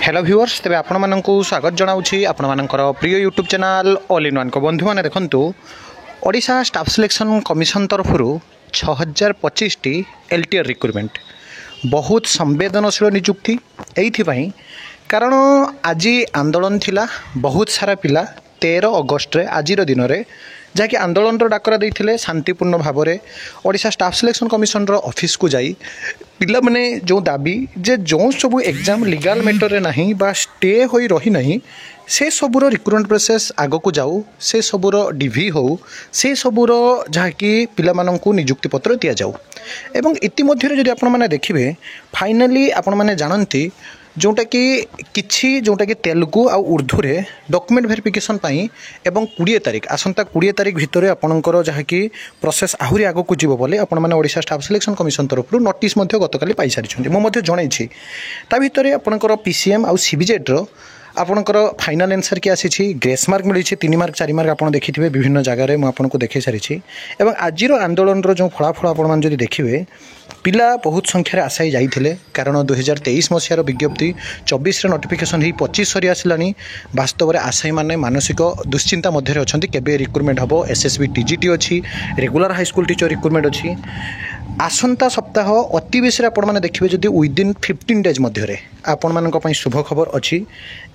Hello viewers तेज आपण मानक स्वागत जनाऊँगी आपण मानकर प्रिय YouTube channel all in one को बंधु मैंने देखु ओडिशा स्टाफ सिलेक्शन कमिशन तरफ 6025 टी एलटीआर रिक्रुटमेंट बहुत संवेदनशील निजुक्ति एइथिपाई कारण आज आंदोलन थिला बहुत सारा पिला 13 अगस्ट आज दिन में जहाँकि आंदोलन डाकरा देते शांतिपूर्ण भाव में Odisha staff selection commission office को जाई पिला माने जो दाबी जे जो सब एग्जाम लीगल मैटर ना बा स्टे हो रही नहीं से सबूर रिक्रुटमेंट प्रोसेस आग को जाऊ से सबूर डिवी हो से सबूर जहाँकि पिला माननकु नियुक्ति पत्र दि जाऊ एवं इतिमध्य जदि आपण माने देखिबे फाइनाली आपण माने जानती जोटा कि किछि जोटा कि तेलुगु आ उर्दू रे डॉक्यूमेंट वेरिफिकेशन पाई एवं 20 तारीख आसंता 20 तारीख भितर आपणकर जहाँकि प्रोसेस आहुरी आग को जीव बोले आपण माने ओडिशा स्टाफ सिलेक्शन कमिशन तरफ नोटिस मध्य गतकाली पाई सारी मो जनई ता भितर आपणकर पीसीएम आ सीबीजेड रो आपणकर फाइनाल आंसर की आसी ग्रेस मार्क मिली 3 मार्क 4 मार्क आप देखिए विभिन्न जगार मुझे देखे सारी एवं आज आंदोलन जो फलाफल आपण जब देखिए पिला बहुत संख्यार आशाई जाइए कारण 2023 मसीहार विज्ञप्ति 24 नोटिफिकेशन ही 25 सरी आसला वास्तव में आशाई माने मानसिक दुश्चिंता मध्य अच्छा केबे रिक्रुटमेंट हम एसएसबी टीजीटी अच्छी रेगुलर हाईस्कल टीचर रिक्रुटमेंट अच्छी आसंता सप्ताह अति बेसी आपण मैंने देखिए जदि विदिन 15 डेज मध्य आपण मानी शुभ खबर अच्छी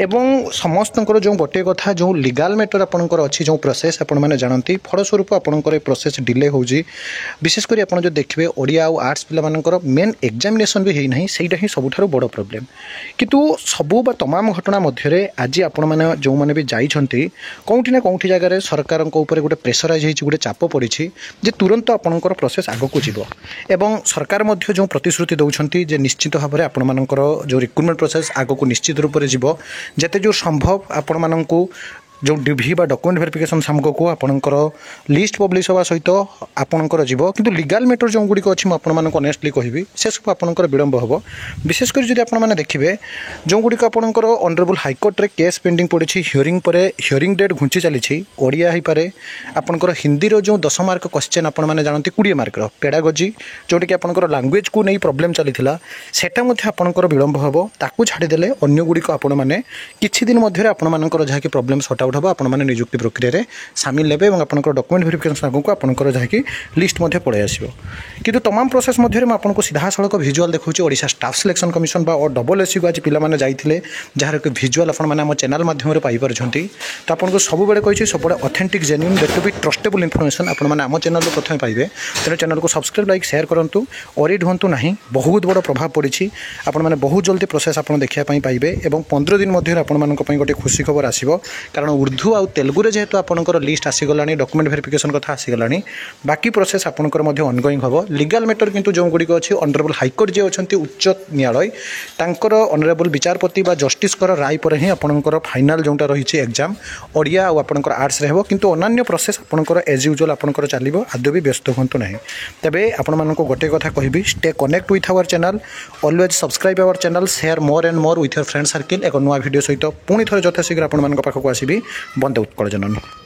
एवं समस्त जो गोटे कथा जो लीगल मैटर आपंकर अच्छी जो प्रोसेस आपण मैंने जानती फलस्वरूप आपंकर प्रोसेस डिले हो विशेषकर आप जो देखिए ओडिया और आर्ट्स पिलामानकर मेन एग्जामिनेशन भी होना सहीटा ही सबुठ बड़ प्रोब्लेम किंतु सबू बा तमाम घटना मध्य आज आपण मैंने जो मैंने भी जाइछंती कौटी ना कौटी जगह सरकार गोटे प्रेसराइज गोटे चाप पड़ी जे तुरंत आपंकर प्रोसेस आग को जीव एवं सरकार मध्य जो प्रतिश्रुति दौरान जे निश्चित भाव में आपण मानकर जो रिक्रुटमेंट प्रोसेस आग को निश्चित रूप से जीव जेते जो संभव आपण मानकु जो डिभी बा डॉक्यूमेंट वेरिफिकेशन सामक को आपणकर लिस्ट पब्लिश होगा सहित आपणकर जीव किंतु लीगल मैटर जो गुड़िक अच्छी मुझे ऑनेस्टली कहबी से सब आपणकर विलंब हम विशेषकर जब आपने देखिए जो गुड़िक आपणकर ऑनरेबल हाईकोर्ट रे केस पेंडिंग पड़ी हियरिंग पर हियरिंग डेट घुंची चली ओडिया हो पारे आपणकर हिंदी जो 10 मार्क क्वेश्चन आपण मैंने जानते 20 मार्क पेडागोजी जोटा कि आपणकर लैंग्वेज को नहीं प्रोब्लेम चलीथिला सेटा मध्ये आपणकर विलंब हम ताकू छाड़ीदेले अन्य गुड़िक आपण मैंने किछि दिन मध्य आपण मानकर जहाँकि प्रोब्लेम सॉर्ट आउट हम आपण मैंने नियुक्ति प्रक्रिया रे सामिल लेबे एवं आपनकर डॉक्यूमेंट वेरिफिकेशन आगु को आपनकर जहाँकि लिस्ट मध्य पड़े आसिबो किंतु तमाम प्रोसेस मध्य में आपनको सीधा सड़क भिजुआल देखुची ओडिशा स्टाफ सिलेक्शन कमिशन बा और डबल एससी को आज पिला माने जाइथिले जार के भिजुआल आपण माने हम चैनल माध्यम रे पाई परछंती तो आपनको सब बेले कहिछि सब authentic genuine better be trustable information आपण माने हम चैनल रो प्रथम पाइबे तेरे चैनल को सब्सक्राइब लाइक शेयर करंतु ओरिड होंतु नाही बहुत बड़ प्रभाव पड़ी आपण माने बहुत जल्दी प्रोसेस आपण देखिया पई पाइबे एवं 15 दिन मध्य आपण मानक पई गोटे खुशी खबर आसीबो कारण उर्दू आ तेलुगु रे जेहेतु आपनकर लिस्ट आसीगला डॉक्यूमेंट वेरिफिकेशन कथा आसीगला बाकी प्रोसेस आपनकर मध्य ऑनगोइंग हम लीगल मैटर किंतु जो गुड़िक अच्छी ऑनरेबल हाईकोर्ट जे अच्छी उच्च न्यायालय तांकर ऑनरेबल विचारपति बा जस्टिस राय पर ही आपनकर फाइनाल जोटा रही एग्जाम ओडिया और आपनकर आर्ट्स रे हेबो किंतु अन्य प्रोसेस आपनकर एज यूजुअल आपनकर चलिबो आदौ भी व्यस्त होंतु नहीं तबे आपण मानको गोटे कथा कहबी stay connect with our channel always subscribe our channel share more and more with your friend circle एक नुआ वीडियो सहित पुणी थोड़े यथाशीघ्र आपण मानक पाखक आसीबी बंदे उत्कल जननी।